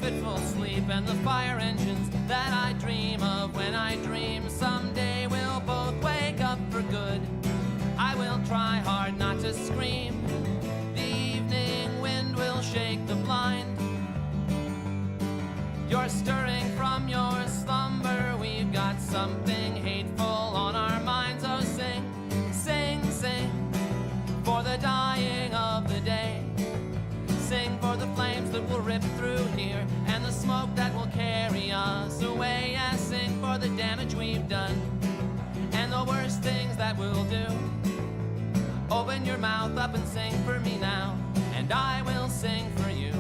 fitful sleep and the fire engines that I dream of when I dream someday we'll both wake up for good. I will try hard not to scream. The evening wind will shake the blind. You're stirring from your slumber. We've got something hateful on our minds. Oh, sing, sing, sing for the dying of the day. Sing for the flames that will rip through here and the smoke that will carry us away. Yes, sing for the damage we've done and the worst things that we'll do. Open your mouth up and sing for me now, and I will sing for you.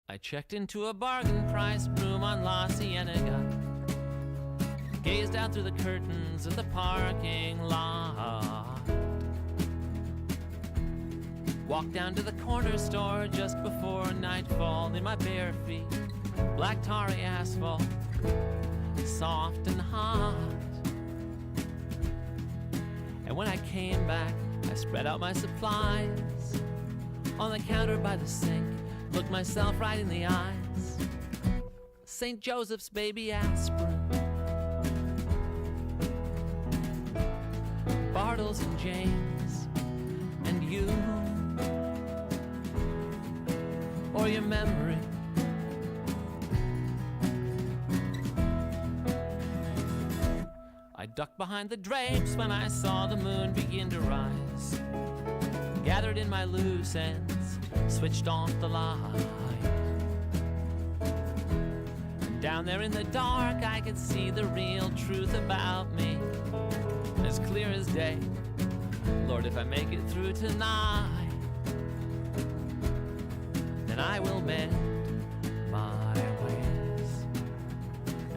I checked into a bargain price room on La Cienega, gazed out through the curtains of the parking lot, walked down to the corner store just before nightfall in my bare feet, black tarry asphalt, soft and hot. And when I came back, I spread out my supplies on the counter by the sink, looked myself right in the eyes. St. Joseph's baby aspirin, Bartles and James, and you, or your memory. I ducked behind the drapes when I saw the moon begin to rise, gathered in my loose ends, switched off the light. Down there in the dark I could see the real truth about me, as clear as day. Lord, if I make it through tonight, then I will mend my ways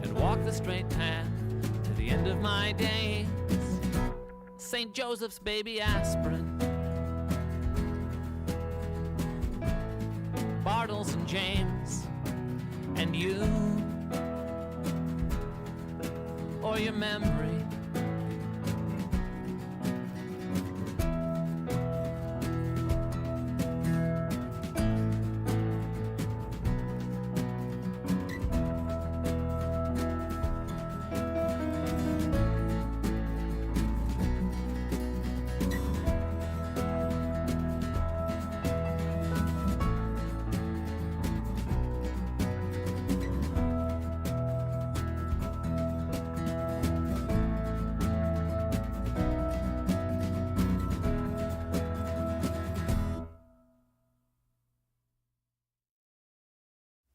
and walk the straight path to the end of my days. St. Joseph's baby aspirin, Bartles and James, and you, or your memory.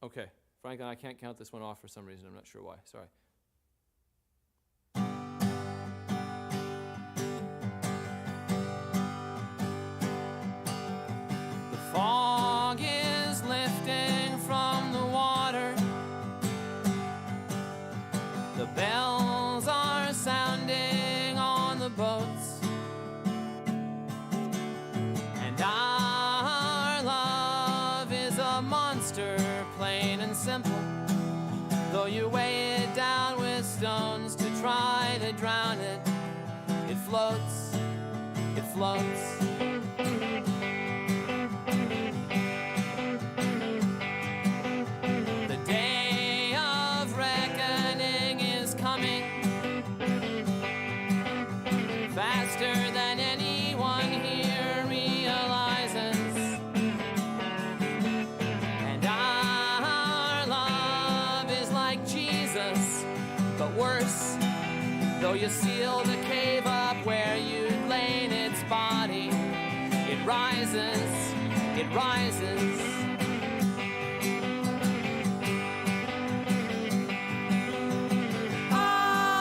Okay, Franklin, I can't count this one off for some reason. I'm not sure why. Sorry. The fog is lifting from the water. The bells are sounding on the boats. And our love is a monster, plain and simple, though you weigh it down with stones to try to drown it. It floats, it floats. The day of reckoning is coming, faster than anyone here realizes. But worse, though you seal the cave up where you'd lain its body, it rises, it rises. Ah!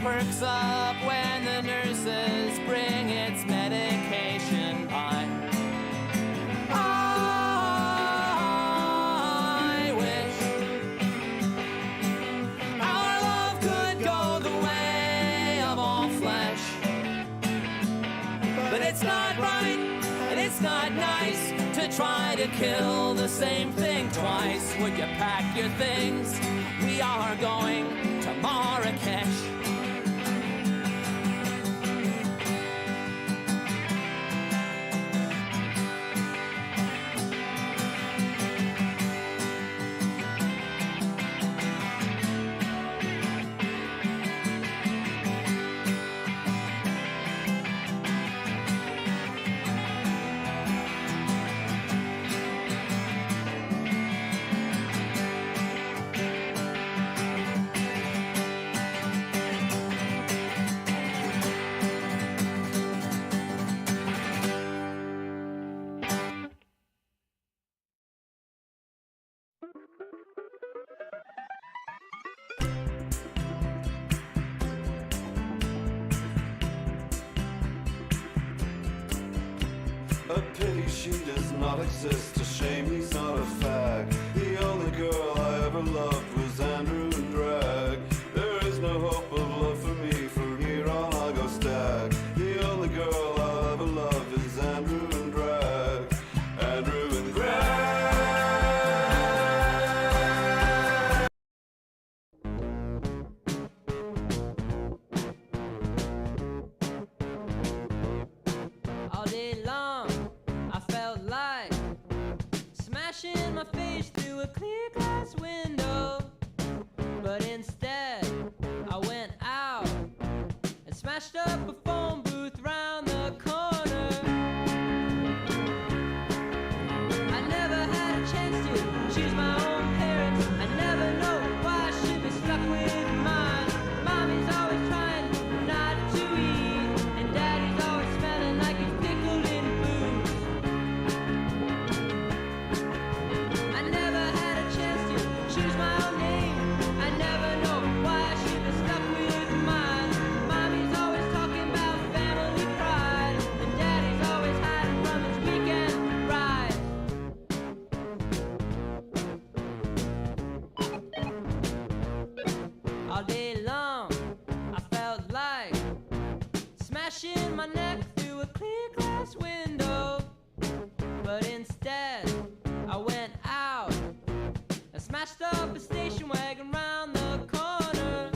perks up when the nurses bring its medication by. I wish our love could go the way of all flesh, but it's not right and it's not nice to try to kill the same thing twice. Would you pack your things? We are going to Marrakesh. A pity she does not exist, a shame he's not a fact. The only girl I ever loved was Andrew and Drag. There is no hope of love for me, from here on I go stag. The only girl I'll ever love is Andrew and Drag. Andrew and Drag. All day long, I felt like smashing my face through a clear glass window. But instead, I went out and smashed up a phone booth round the corner. I never had a chance to choose my own parents. I never know why I should be stuck with mine. Mommy's always trying not to eat, and Daddy's always smelling like he's pickled in booze. I never had a chance to choose my own name. I never know why I should be stuck with mine. Mommy's always talking about family pride, and Daddy's always hiding from his weekend ride. All day long, I felt like smashing my neck through a clear glass window. But instead, I went out and smashed up a station wagon round the corner.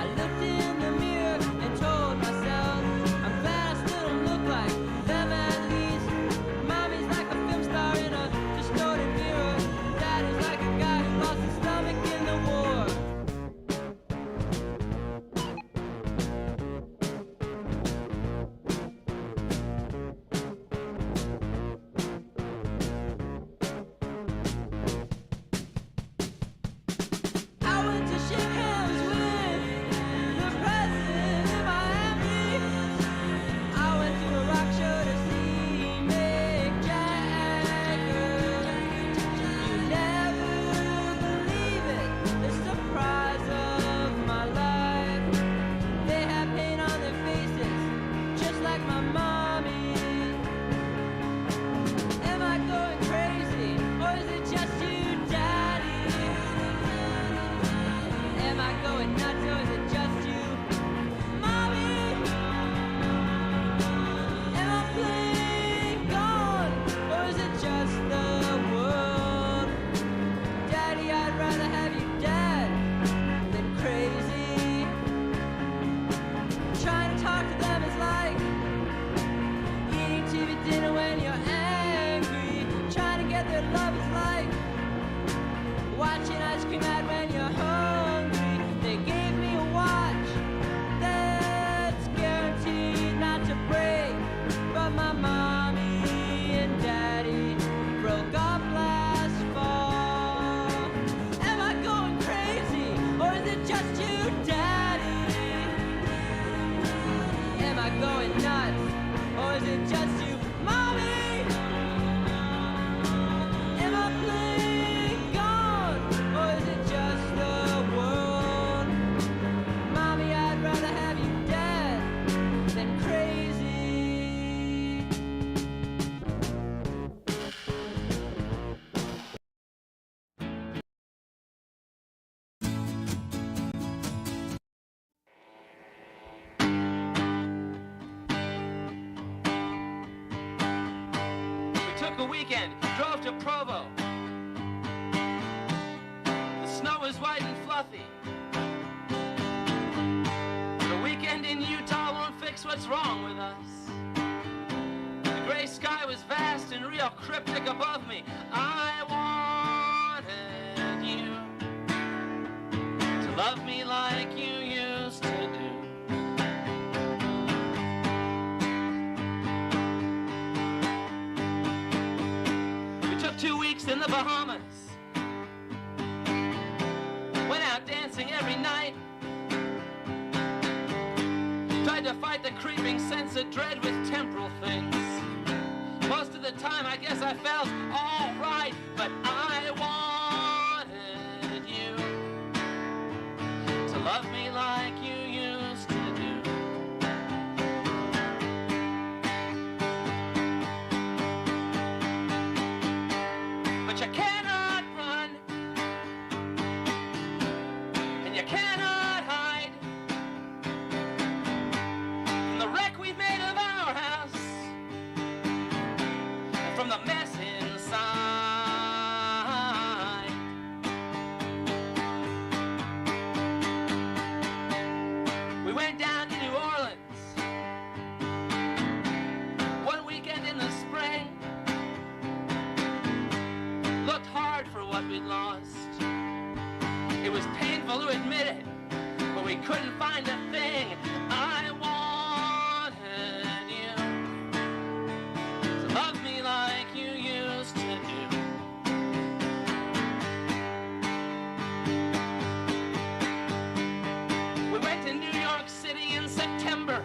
I looked in the mirror and told myself, I'm glad I still don't look like them at least. Mommy's like a film star in a distorted mirror. Daddy's like a guy who lost his stomach in the war. I went to shake hands with the president in Miami. I went to a rock show to see Mick Jagger. You never believe it, the surprise of my life. They have paint on their faces, just like my mommy. Am I going crazy, or is it just you, Daddy? Am I going nuts, or is it just you, Mommy? Am I playing gone, or is it just the world? Daddy, I'd rather have you dead than crazy. Trying to talk to them is like eating TV dinner when you're angry. Trying to get their love is like watching ice cream ad when you're hungry. They gave me a watch that's guaranteed not to break, but my mommy and daddy broke up last fall. Am I going crazy, or is it just you, Daddy? Am I going nuts, or is it just you, Mommy? Am I playing gone, or is it just the world? weekend, drove to Provo. The snow was white and fluffy. The weekend in Utah won't fix what's wrong with us. The gray sky was vast and real cryptic above me. I wanted you to love me like you used to do. We took 2 weeks in the Bahamas. Went out dancing every night. Tried to fight the creeping sense of dread with temporal things. Most of the time I guess I felt all right, but I wanted you to love me like you used to do. But you cannot run, and you cannot hide from the wreck we've made of our house, and from the mess inside. We went down to New Orleans one weekend in the spring. Looked hard for what we'd lost. It was painful to admit it, but we couldn't find a thing. I wanted you to love me like you used to do. We went to New York City in September.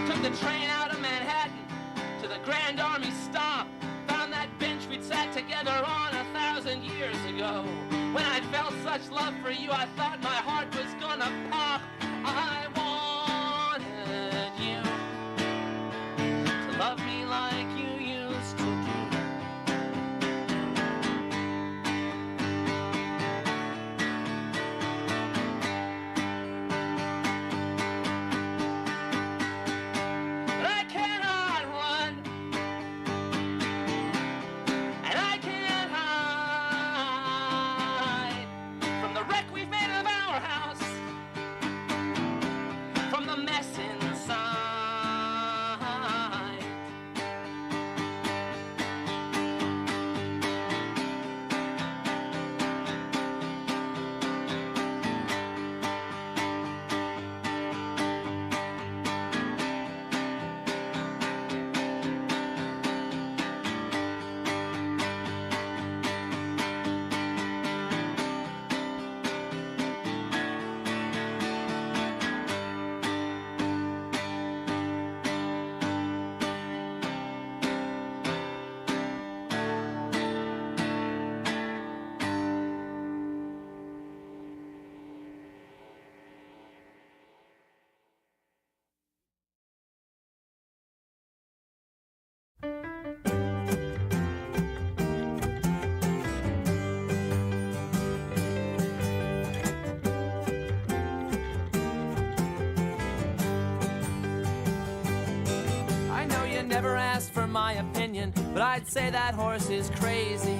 Took the train out of Manhattan to the Grand Army stop. Found that bench we'd sat together on 1,000 years ago. When I felt such love for you, I thought my heart was gonna pop. I wanted you to love me like you used to do. But I cannot run, and I can't hide from the wreck we've made of our house, from the mess inside. I know you never asked for my opinion, but I'd say that horse is crazy.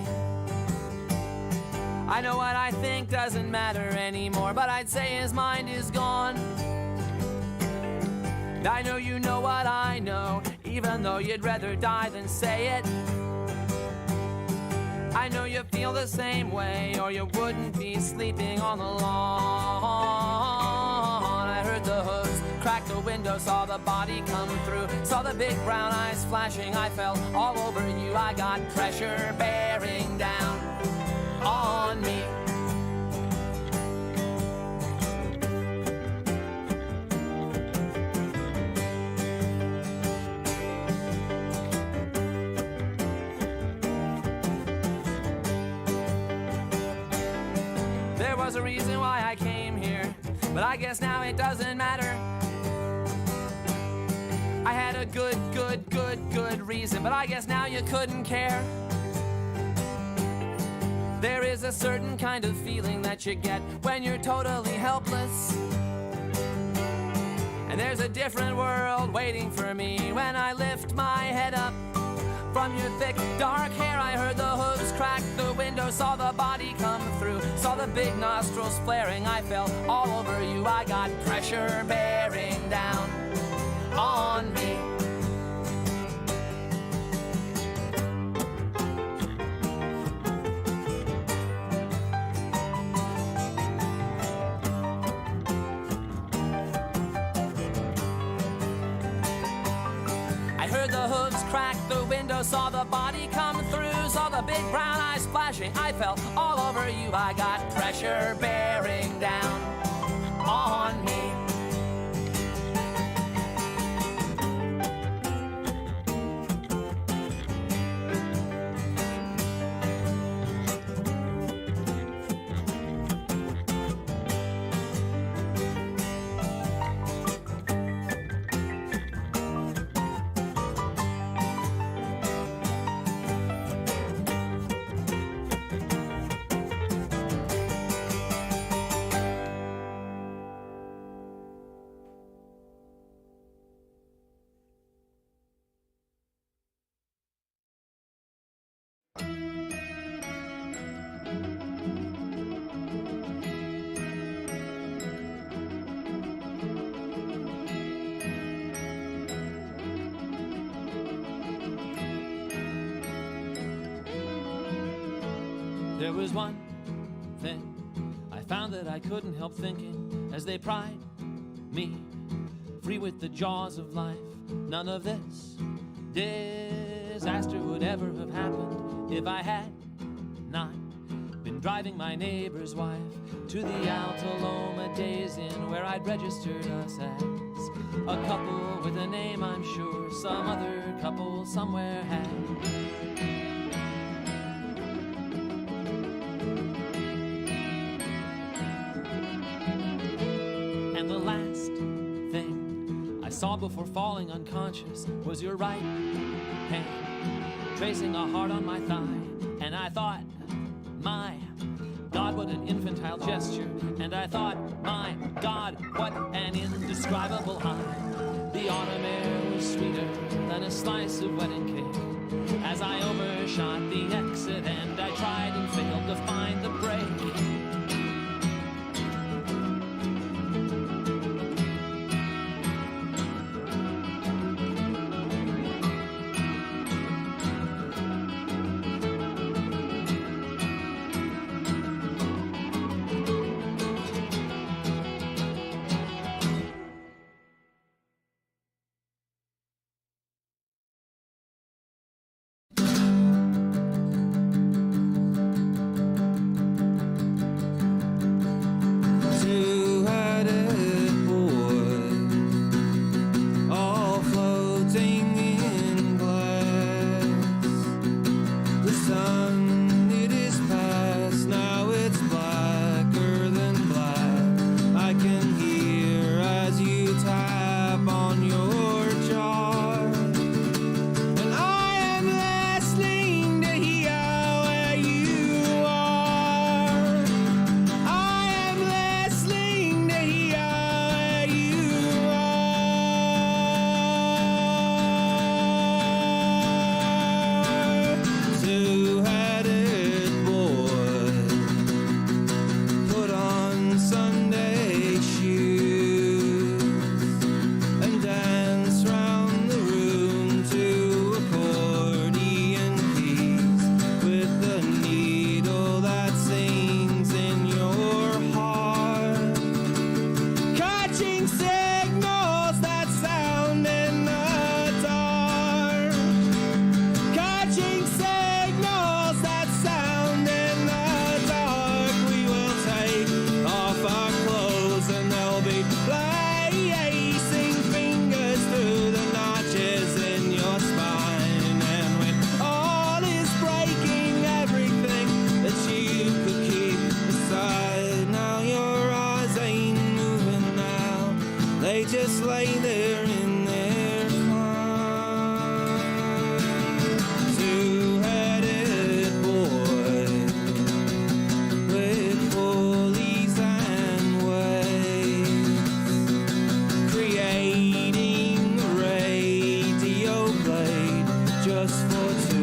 I know what I think doesn't matter anymore, but I'd say his mind is gone. And I know you know what I know, even though you'd rather die than say it. I know you feel the same way, or you wouldn't be sleeping on the lawn. I heard the hooves crack the window, saw the body come through, saw the big brown eyes flashing. I fell all over you. I got pressure bearing down on me. There was a reason why I came here, but I guess now it doesn't matter. I had a good reason, but I guess now you couldn't care. There is a certain kind of feeling that you get when you're totally helpless. And there's a different world waiting for me when I lift my head up from your thick, dark hair. I heard the hooves crack the window, saw the body come through, saw the big nostrils flaring. I fell all over you. I got pressure bearing down on me. I heard the hooves crack the window, saw the body come through, saw the big brown eyes flashing. I fell all over you. I got pressure bearing down on me. There was one thing I found that I couldn't help thinking as they pried me free with the jaws of life. None of this disaster would ever have happened if I had not been driving my neighbor's wife to the Altaloma Days Inn, where I'd registered us as a couple with a name I'm sure some other couple somewhere had. And the last thing I saw before falling unconscious was your right hand tracing a heart on my thigh. And I thought, my God, what an infantile gesture. And I thought, my God, what an indescribable eye. The autumn air was sweeter than a slice of wedding cake as I overshot the exit, and I tried and failed to find the brake. Just lay there in their climb. Two-headed boy with pulleys and weights, creating a radio blade just for two.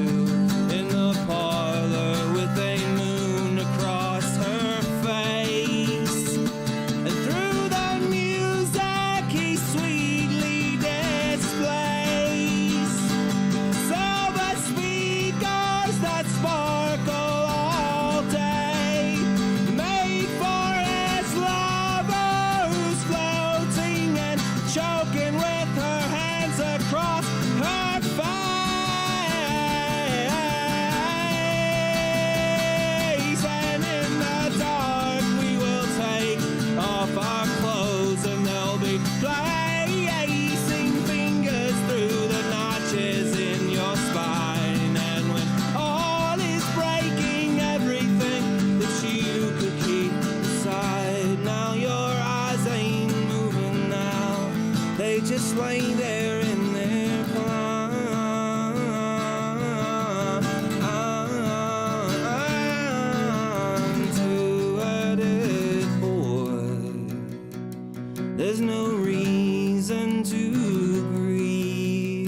there's no reason to grieve.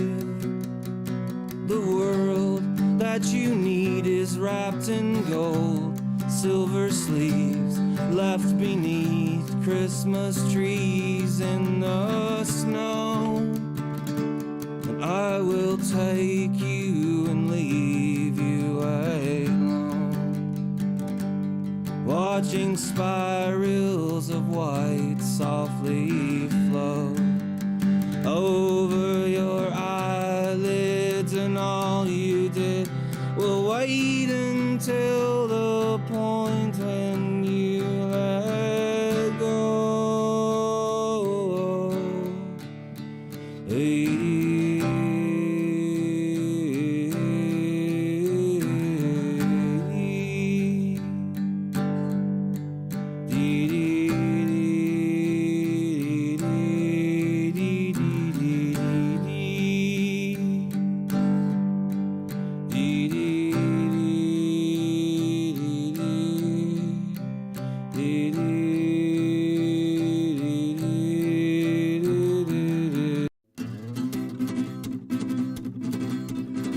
The world that you need is wrapped in gold, silver sleeves left beneath Christmas trees in the snow. And I will take you and leave you alone, watching spirals of white softly flow over your eyelids, and all you did will wait until the point when you let go.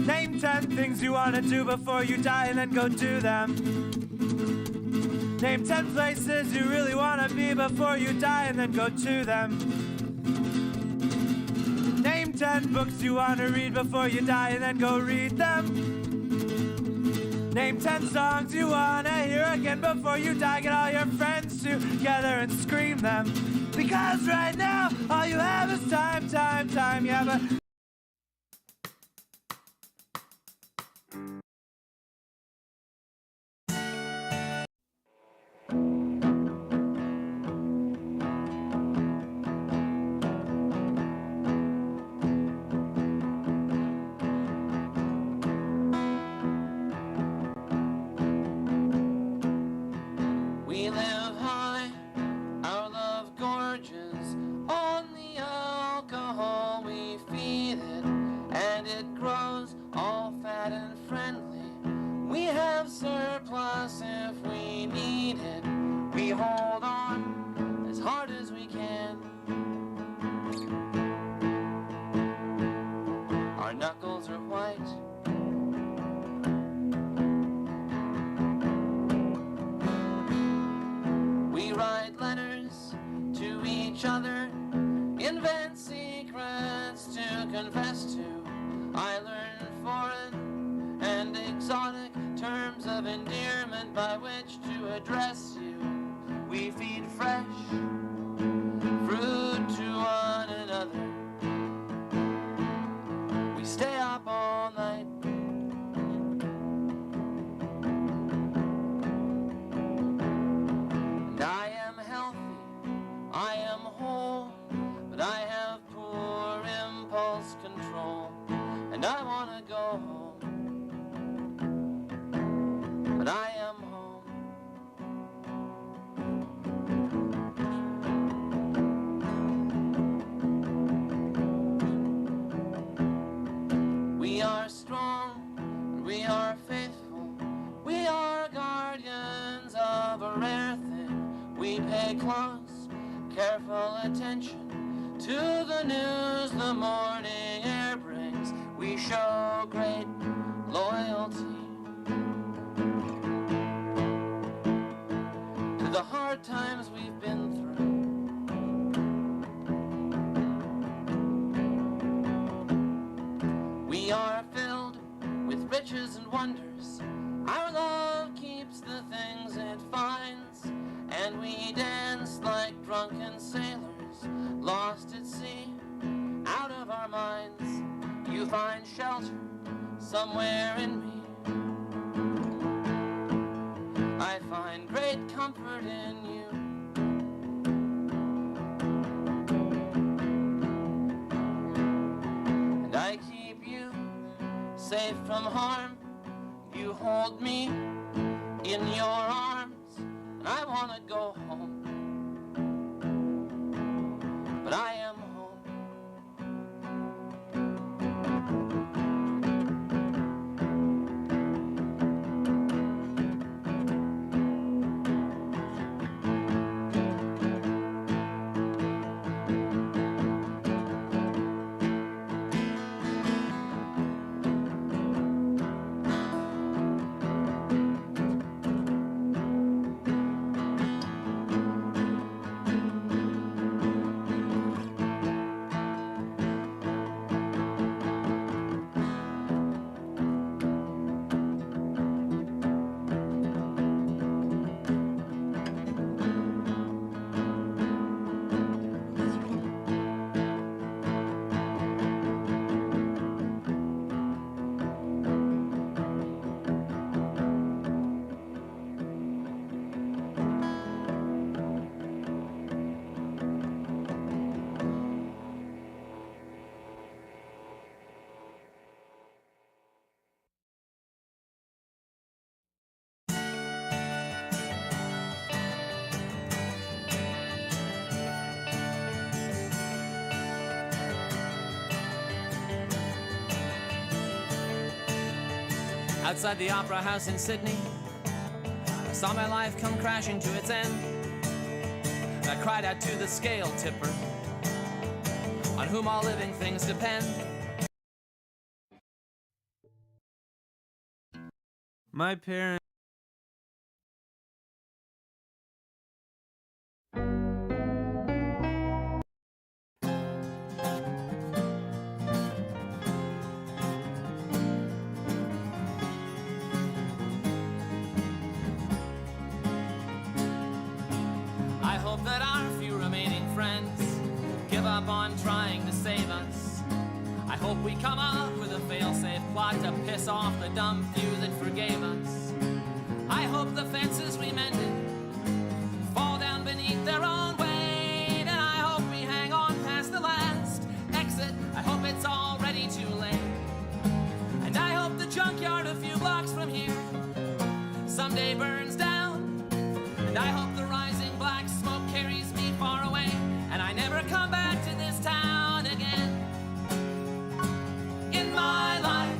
Name 10 things you want to do before you die and then go do them. Name 10 places you really want to be before you die and then go to them. Name 10 books you want to read before you die and then go read them. Name 10 songs you want to hear again before you die. Get all your friends together and scream them. Because right now, all you have is time, time, time. Yeah, but We live high, our love gorges on the alcohol we feed it, and it grows all fat and friendly. We have surplus if we need it. We hold on as hard as we can. Our knuckles are white. We write letters to each other, invent secrets to confess to. I learn foreign and exotic terms of endearment by which to address you. We feed fresh fruit to one another. We stay up all night. And I am healthy, I am whole, but I have poor impulse control. And I want to go home, but I am home. We are strong, we are faithful, we are guardians of a rare thing. We pay close, careful attention to the news the morning air brings. We show great loyalty to the hard times we've been through. We are filled with riches and wonders. Our love keeps the things it finds, and we dance like drunken sailors, lost at sea, out of our minds. You find shelter somewhere in me. I find great comfort in you. And I keep you safe from harm. You hold me in your arms, and I want to go home, but I am home. Outside the Opera House in Sydney, I saw my life come crashing to its end. I cried out to the scale tipper, on whom all living things depend. My parents. I hope that our few remaining friends give up on trying to save us. I hope we come up with a fail-safe plot to piss off the dumb few that forgave us. I hope the fences we mended fall down beneath their own weight, and I hope we hang on past the last exit. I hope it's already too late, and I hope the junkyard a few blocks from here someday burns down, and I hope the rising black smoke carries me far away, and I never come back to this town again. In my life,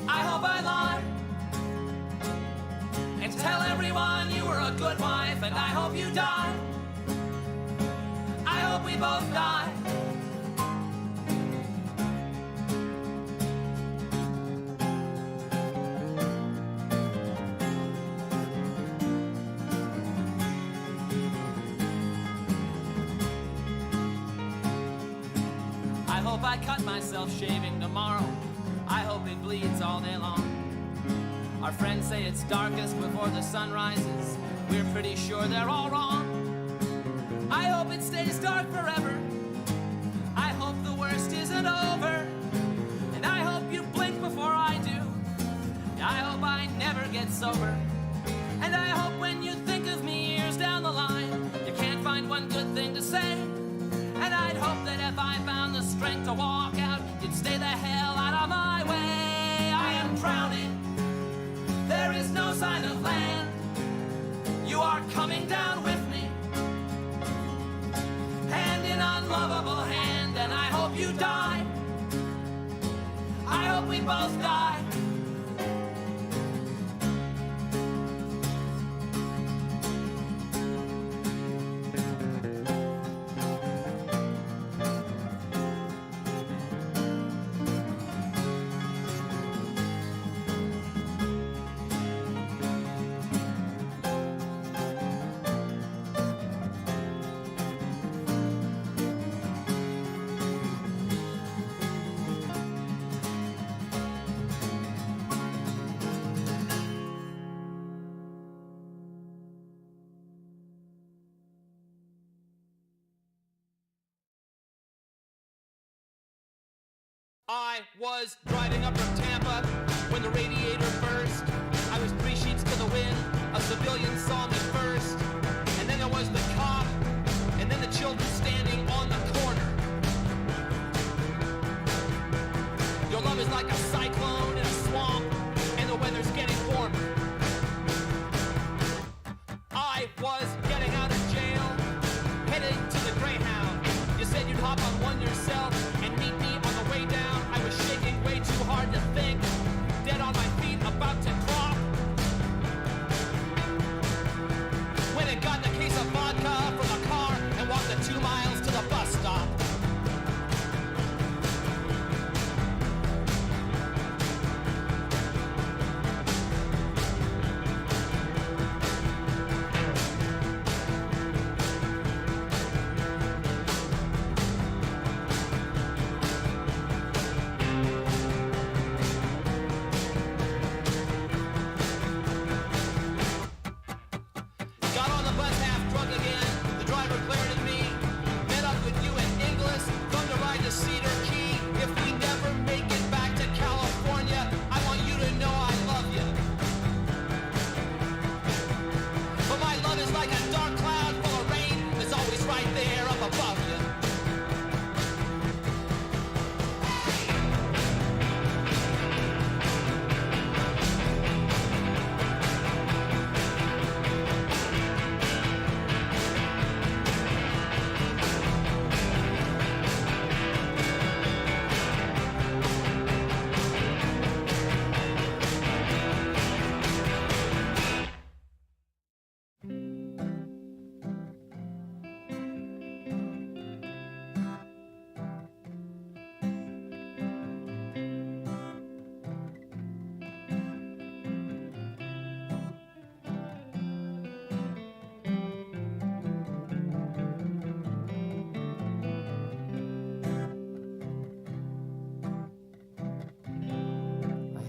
I hope I lie and tell everyone you were a good wife, and I hope you die. I hope we both die. I hope I cut myself shaving tomorrow. I hope it bleeds all day long. Our friends say it's darkest before the sun rises. We're pretty sure they're all wrong. I hope it stays dark forever. I hope the worst isn't over. And I hope you blink before I do. I hope I never get sober. And I hope when you think of me years down the line, you can't find one good thing to say. And I'd hope that if I found the strength to walk out, you'd stay the hell out of my way. I am drowning. There is no sign of land. You are coming down with me, hand in unlovable hand, and I hope you die. I hope we both die. I was driving up from Tampa when the radiator burst. I was 3 sheets to the wind. A civilian saw me first. And then there was the cop. And then the children standing on the corner. Your love is like a cyclone in a swamp. And the weather's getting warmer. I was getting out of jail, heading to the Greyhound. You said you'd hop on one yourself and meet me on the way down. I was shaking way too hard to think, dead on my feet, about to drop, when a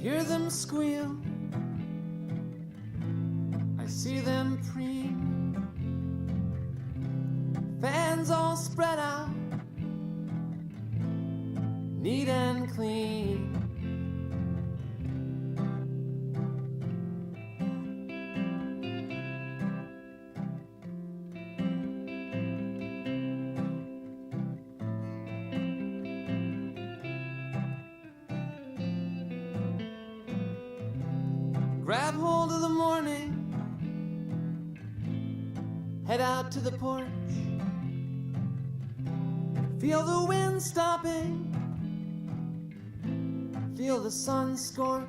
hear them squeal, I see them preen, fans all spread out, neat and clean. Grab hold of the morning, head out to the porch, feel the wind stopping, feel the sun scorch.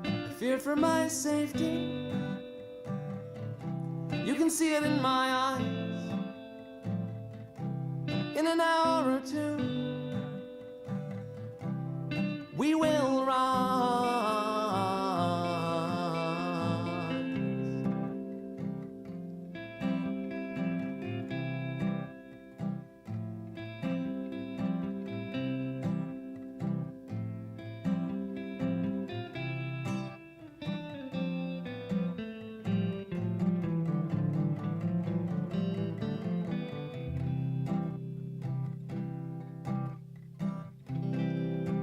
I fear for my safety, you can see it in my eyes. In an hour or two, we will rise.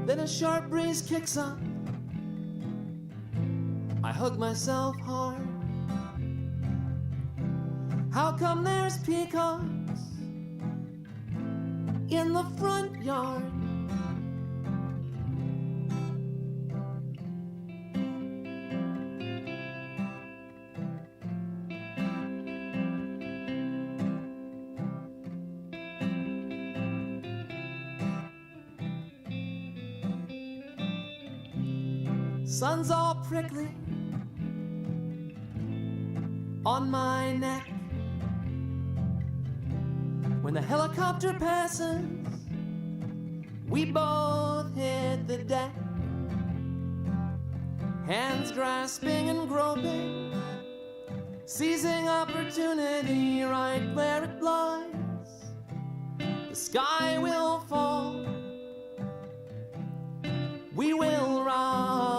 Then a sharp breeze kicks up, I hug myself hard. How come there's peacocks in the front yard? Sun's all prickly on my neck. When the helicopter passes, we both hit the deck. Hands grasping and groping, seizing opportunity right where it lies. The sky will fall, we will rise.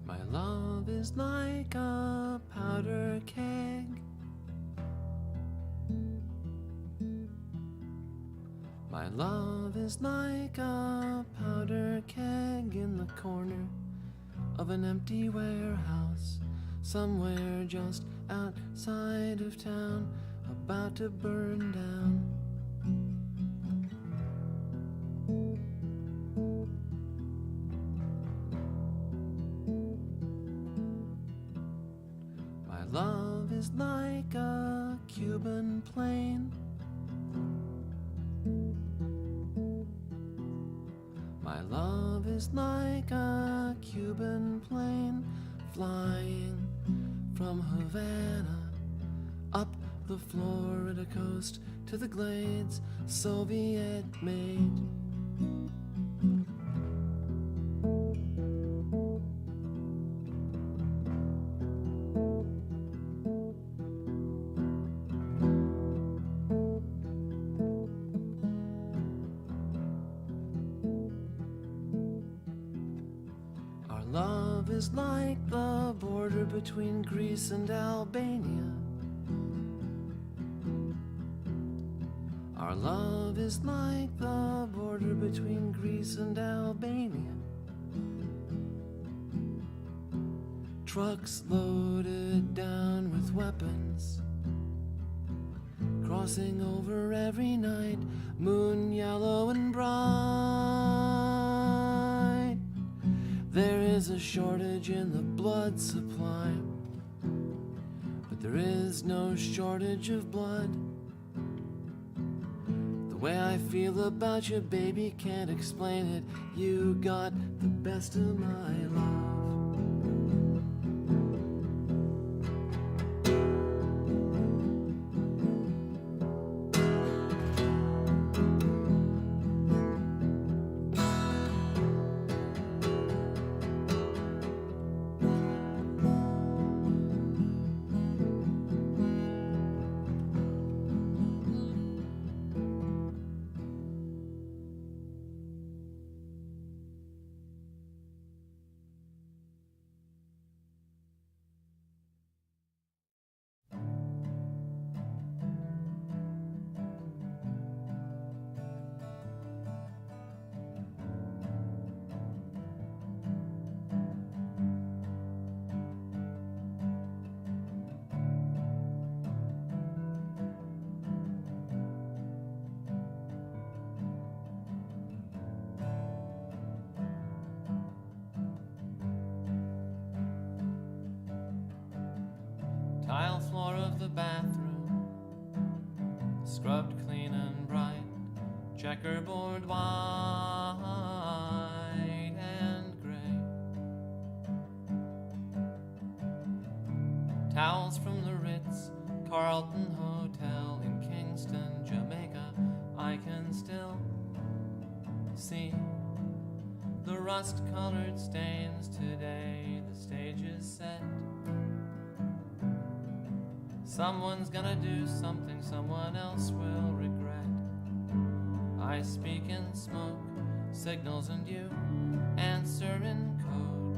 My love is like a powder keg. My love is like a powder keg in the corner of an empty warehouse, somewhere just outside of town, about to burn down. My love is like a Cuban plane. My love is like a Cuban plane flying from Havana up the Florida coast to the Glades, Soviet made. Love is like the border between Greece and Albania. Our love is like the border between Greece and Albania. Trucks loaded down with weapons, crossing over every night, moon yellow and bright. There is a shortage in the blood supply, but there is no shortage of blood. The way I feel about you, baby, can't explain it. You got the best of my love. Tile floor of the bathroom, scrubbed clean and bright, checkerboard white and gray. Towels from the Ritz Carlton Hotel in Kingston, Jamaica. I can still see the rust-colored stains today. The stage is set. Someone's gonna do something someone else will regret. I speak in smoke, signals, and you answer in code.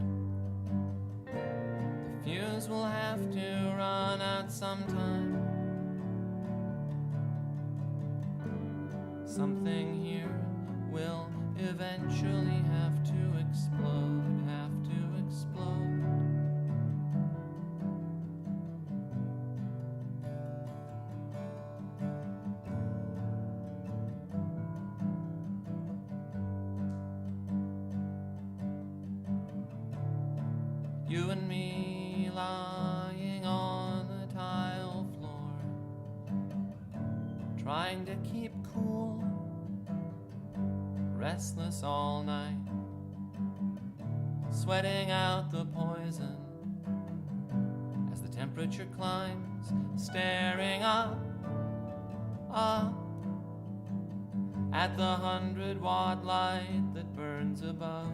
The fuse will have to run out sometime. Something here will eventually have to explode, have to explode. You and me lying on the tile floor, trying to keep cool, restless all night, sweating out the poison as the temperature climbs, staring up at the 100-watt light that burns above.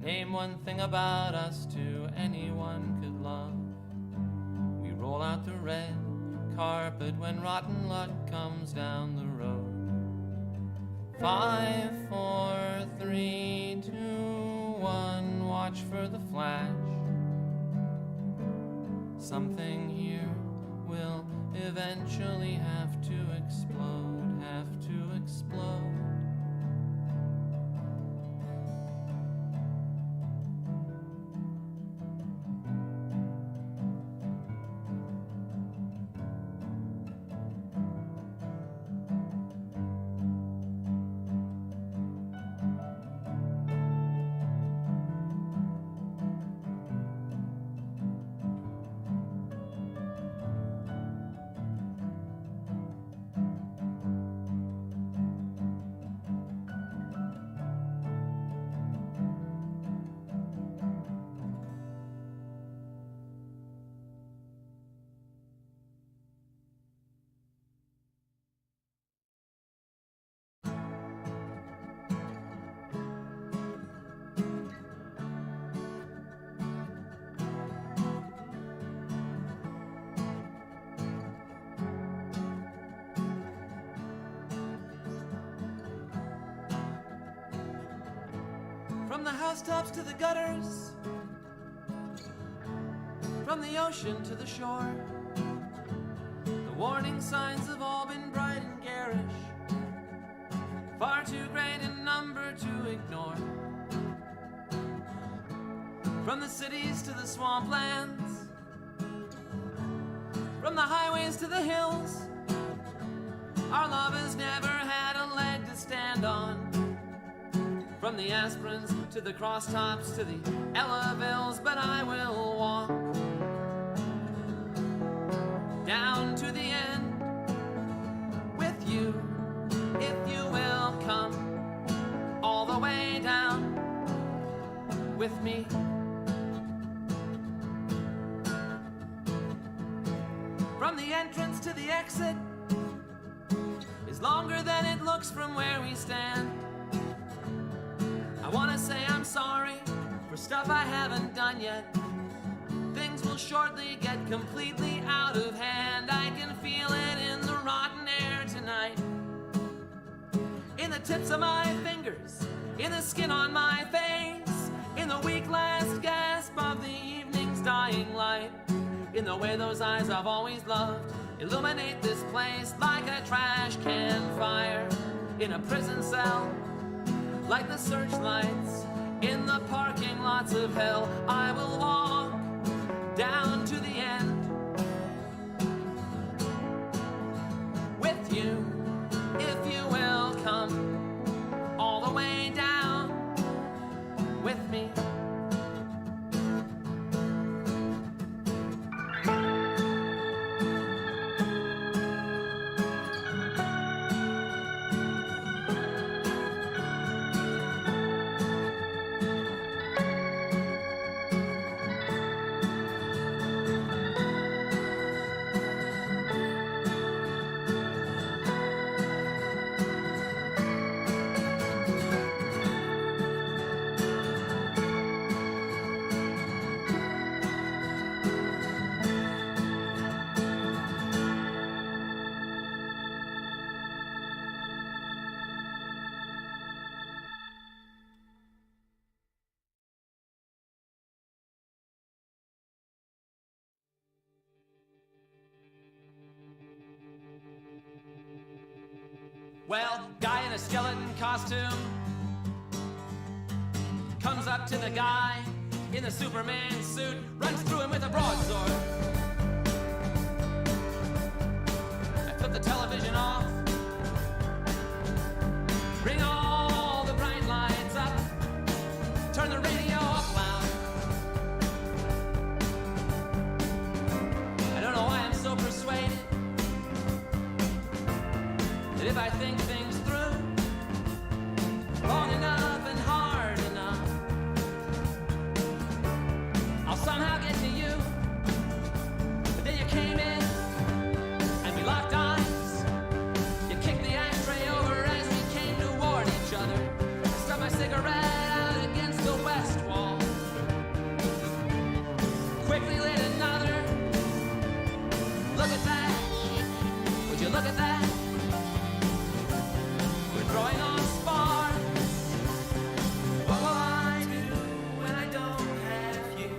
Name one thing about us to anyone could love. We roll out the red carpet when rotten luck comes down the road. 5, 4, 3, 2, 1, watch for the flash. Something here will eventually have to explode, have to explode. From the housetops to the gutters, from the ocean to the shore, the warning signs have all been bright and garish, far too great in number to ignore. From the cities to the swamplands, from the highways to the hills, our love has never had a leg to stand on. From the aspirins to the crosstops to the Ellavilles, but I will walk down to the end with you, if you will come all the way down with me. From the entrance to the exit is longer than it looks from where we stand. I wanna say I'm sorry for stuff I haven't done yet. Things will shortly get completely out of hand. I can feel it in the rotten air tonight, in the tips of my fingers, in the skin on my face, in the weak last gasp of the evening's dying light, in the way those eyes I've always loved illuminate this place like a trash can fire in a prison cell, like the searchlights in the parking lots of hell. I will walk down to the end with you, if you will come all the way down with me. Well, guy in a skeleton costume comes up to the guy in the Superman suit, runs through him with a broadsword. I flip the television off, bring all the bright lights up, turn the radio up loud. I don't know why I'm so persuaded that if I think things through long enough and hard enough, I'll somehow get to you. But then you came in and we locked eyes. You kicked the ashtray over as we came toward each other. I stuck my cigarette out against the west wall, quickly lit another. Look at that. Would you look at that? Throwing on sparks. What will I do when I don't have you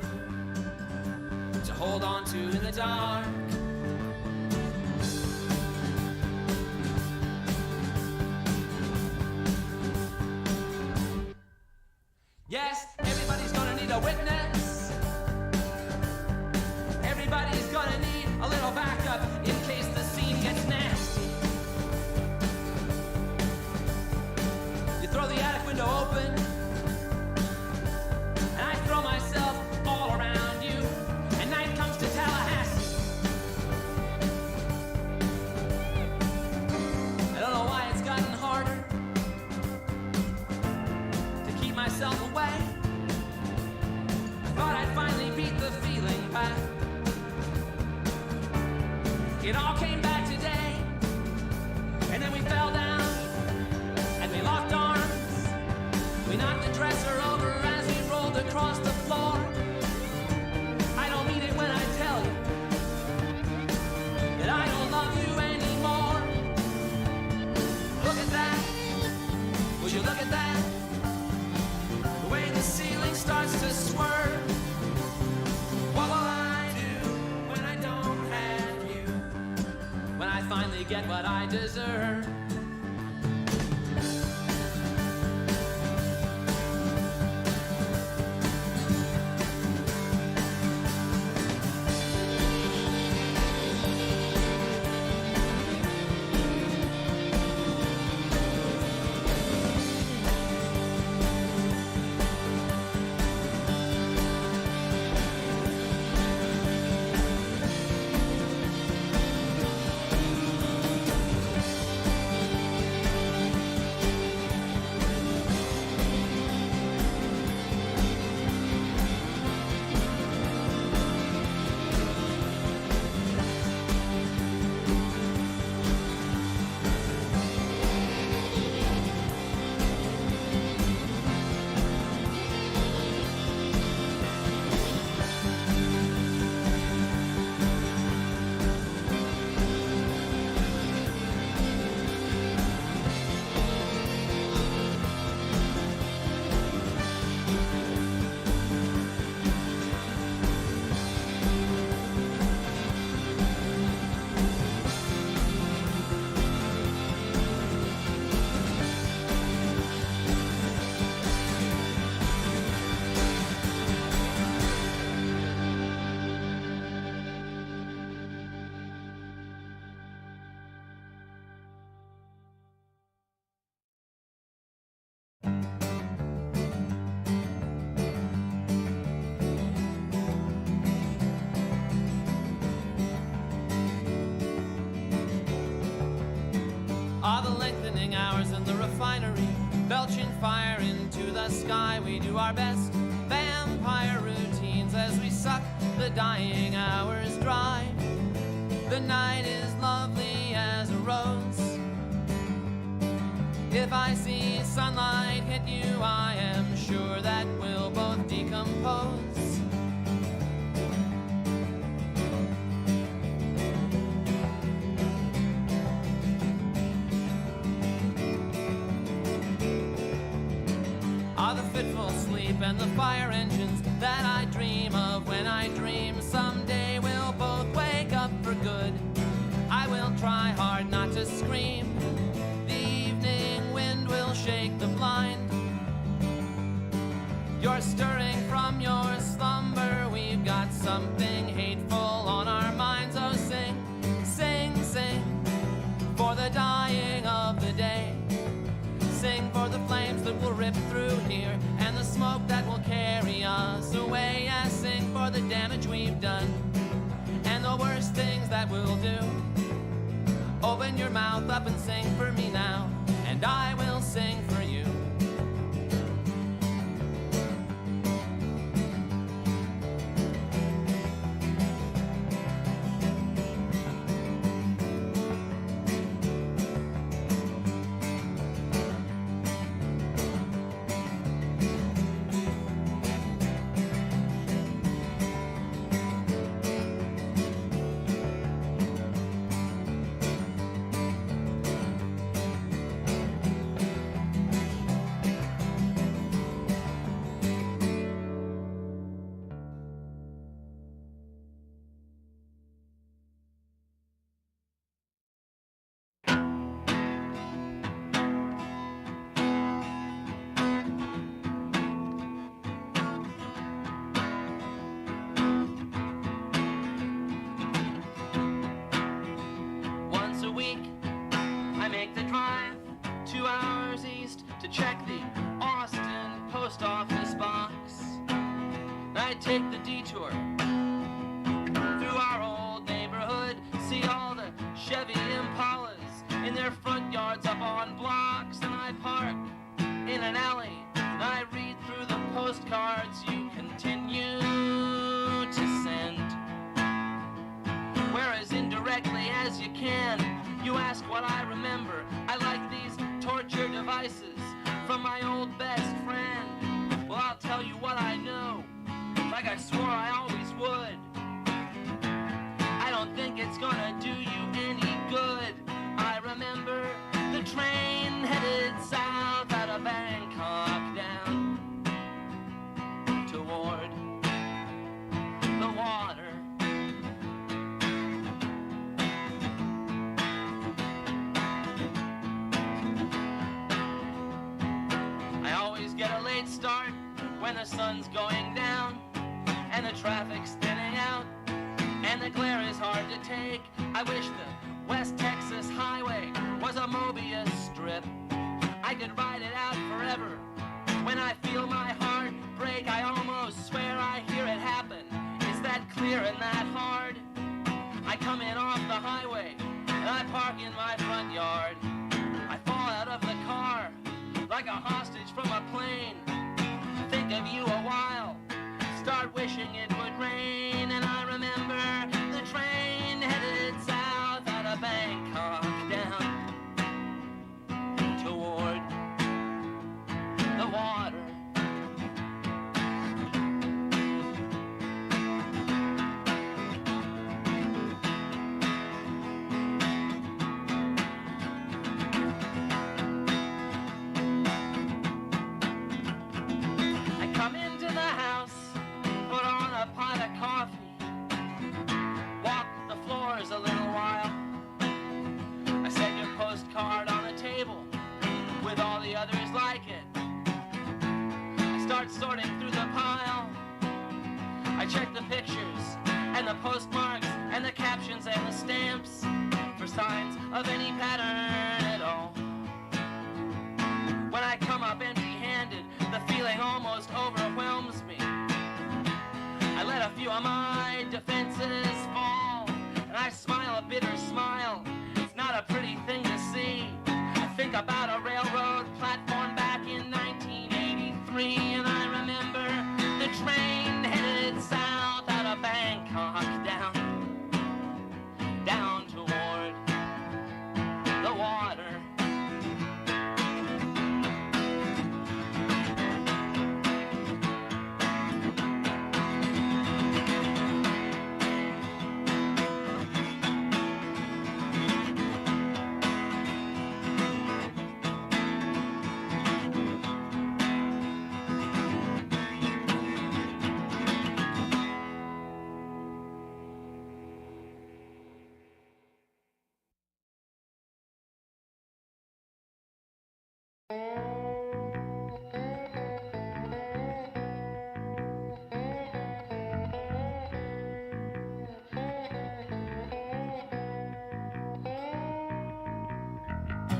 to hold on to in the dark? Yes, everybody's gonna need a witness. Everybody's gonna need a little backup in case the scene gets nasty. Throw the attic window open, and I throw myself all around you, and night comes to Tallahassee. I don't know why it's gotten harder to keep myself away. I thought I'd finally beat the feeling back. It all came back today, and then we fell down, and we locked arms. We knocked the dresser over as we rolled across the floor. I don't mean it when I tell you that I don't love you anymore. Look at that. Would you look at that? The way the ceiling starts to swerve. What will I do when I don't have you? get what I deserve. Are the lengthening hours in the refinery, belching fire into the sky? We do our best vampire routines as we suck the dying hours dry. The night is lovely as a rose. If I see sunlight hit you, I am sure that we'll both decompose. Are the fitful sleep and the fire engines that I dream of when I dream someday we'll both wake up for good. I will try hard not to scream. The evening wind will shake the blind. You're stirring from your slumber. We've got something hateful on our minds. Oh, sing, sing, sing for the dying of the day. Sing for the flames that will rip through here and the smoke that will carry us away. Yes, sing for the damage we've done and the worst things that we'll do. Open your mouth up and sing for me now, and I will sing for you. Check the Austin post office box. I take the detour through our old neighborhood, see all the Chevy Impalas in their front yards up on blocks, and I park in an alley and I read through the postcards you continue to send. Where as indirectly as you can, you ask what I remember. I like these torture devices from my old best friend. Well, I'll tell you what I know, like I swore I always would. I don't think it's gonna do you any good. I remember the train headed south out of Bangkok down toward the water. when the sun's going down and the traffic's thinning out and the glare is hard to take. I wish the West Texas highway was a Mobius strip. I could ride it out forever. When I feel my heart break, I almost swear I hear it happen. Is that clear and that hard? I come in off the highway and I park in my front yard. I fall out of the car like a hostage from a plane. Think of you a while, start wishing it would rain, and I remember the train headed south out of Bangkok down toward the water. I come into the house, put on a pot of coffee, walk the floors a little while. I set your postcard on the table with all the others like it. I start sorting through the pile. I check the pictures and the postmarks and the captions and the stamps for signs of any pattern at all. When I come up empty-handed, the feeling almost overwhelms me. I let a few of my defenses fall, and I smile a bitter smile. It's not a pretty thing to see. I think about a railroad platform back in 1983, and I remember the train headed south out of Bangkok down toward the water.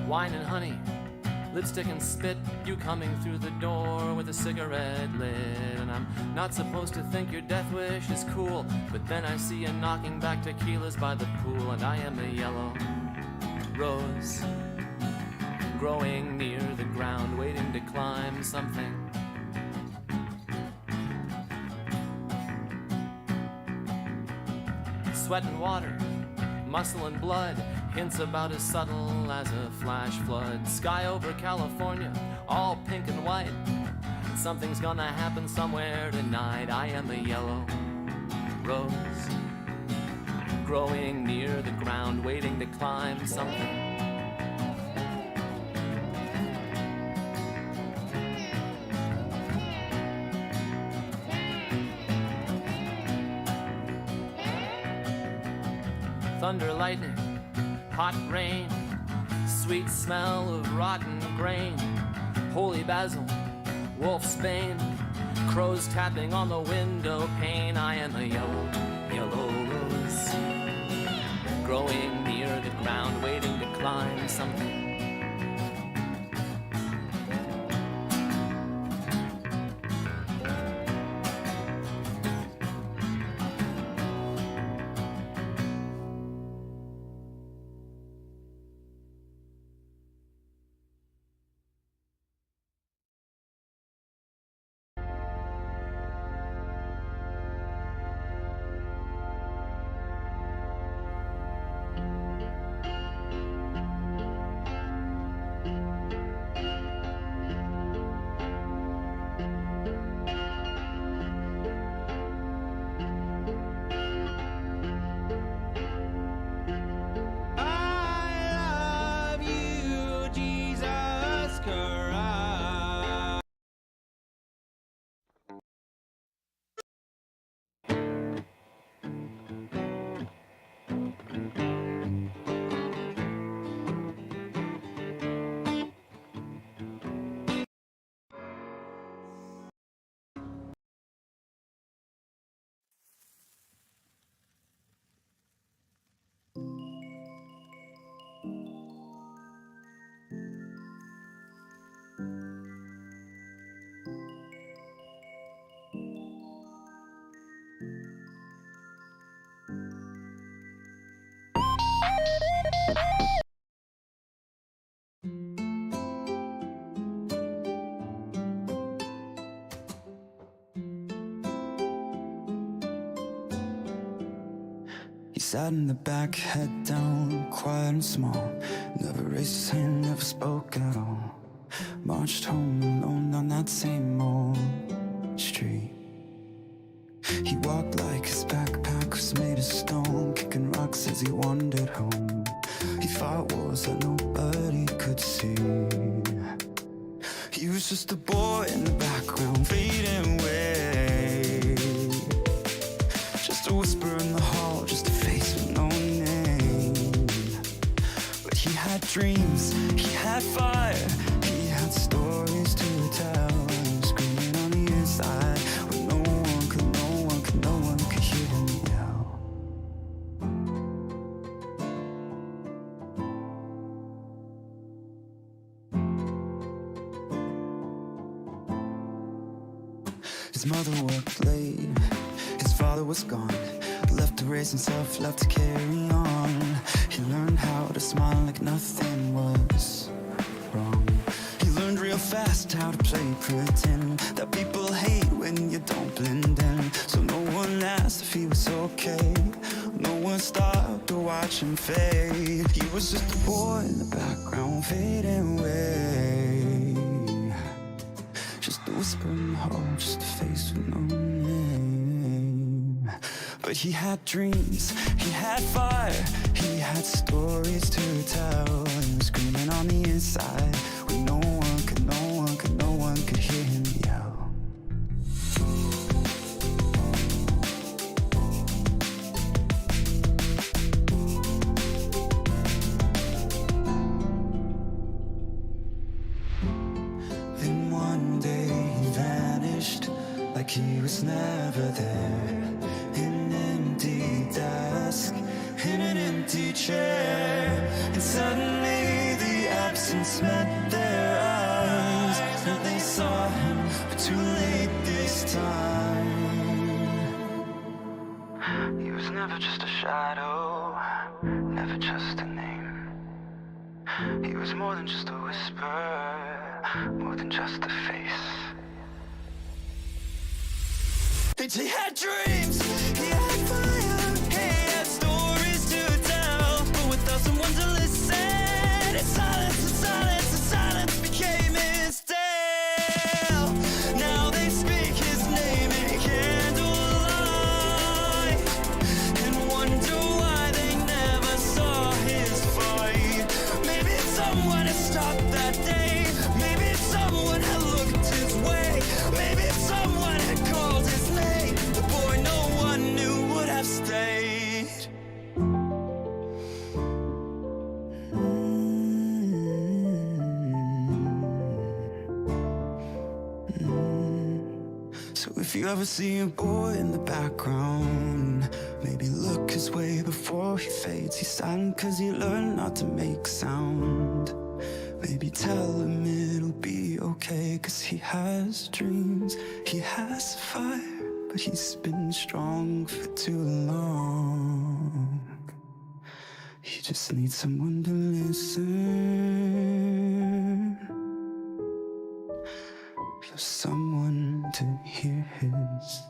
Wine and honey, lipstick and spit, you coming through the door with a cigarette lit. And I'm not supposed to think your death wish is cool, but then I see you knocking back tequilas by the pool, and I am a yellow rose growing near the ground, waiting to climb something. Sweat and water, muscle and blood, hints about as subtle as a flash flood. Sky over California, all pink and white. Something's gonna happen somewhere tonight. I am a yellow rose growing near the ground, waiting to climb something. Thunder, lightning, hot rain, sweet smell of rotten grain, holy basil, wolf's bane, crows tapping on the window pane. I am a yellow rose growing near the ground, waiting to climb something. He sat in the back, head down, quiet and small. Never raised his hand, never spoke at all. Marched home alone on that same old street. He walked like his backpack was made of stone, kicking rocks as he wandered home. He fought wars that nobody could see. He was just a boy in the background, fading away. Just a whisper in the hall, just a face with no name. But he had dreams, he had fire, he had stories to tell. And screaming on the inside, when no one could hear him yell. His mother worked late, his father was gone, left to raise himself, left to carry on. He learned how to smile like nothing was wrong. He learned real fast how to play pretend, that people hate when you don't blend in. So no one asked if he was okay, no one stopped to watch him fade. He was just a boy in the background, fading away. Just a whisper in the hall, just a face with no name. But he had dreams, he had fire, he had stories to tell. He was screaming on the inside, when no one could hear him yell. Then one day he vanished, like he was never there. An empty desk, in an empty chair. And suddenly the absence met their eyes. And they saw him, but too late this time. He was never just a shadow, never just a name. He was more than just a whisper, more than just a face. And he had dreams, he had fire, he had stories to tell. But without someone to listen, silence became his tale. Now they speak his name in candlelight, and wonder why they never saw his fight. Maybe someone had stopped that day, maybe someone had looked his way, maybe someone had called his name. The boy no one knew would have stayed. So if you ever see a boy in the background, maybe look his way before he fades. He's silent cause he learned not to make sound. Maybe tell him it'll be okay, cause he has dreams, he has fire, but he's been strong for too long. He just needs someone to listen, for someone to hear his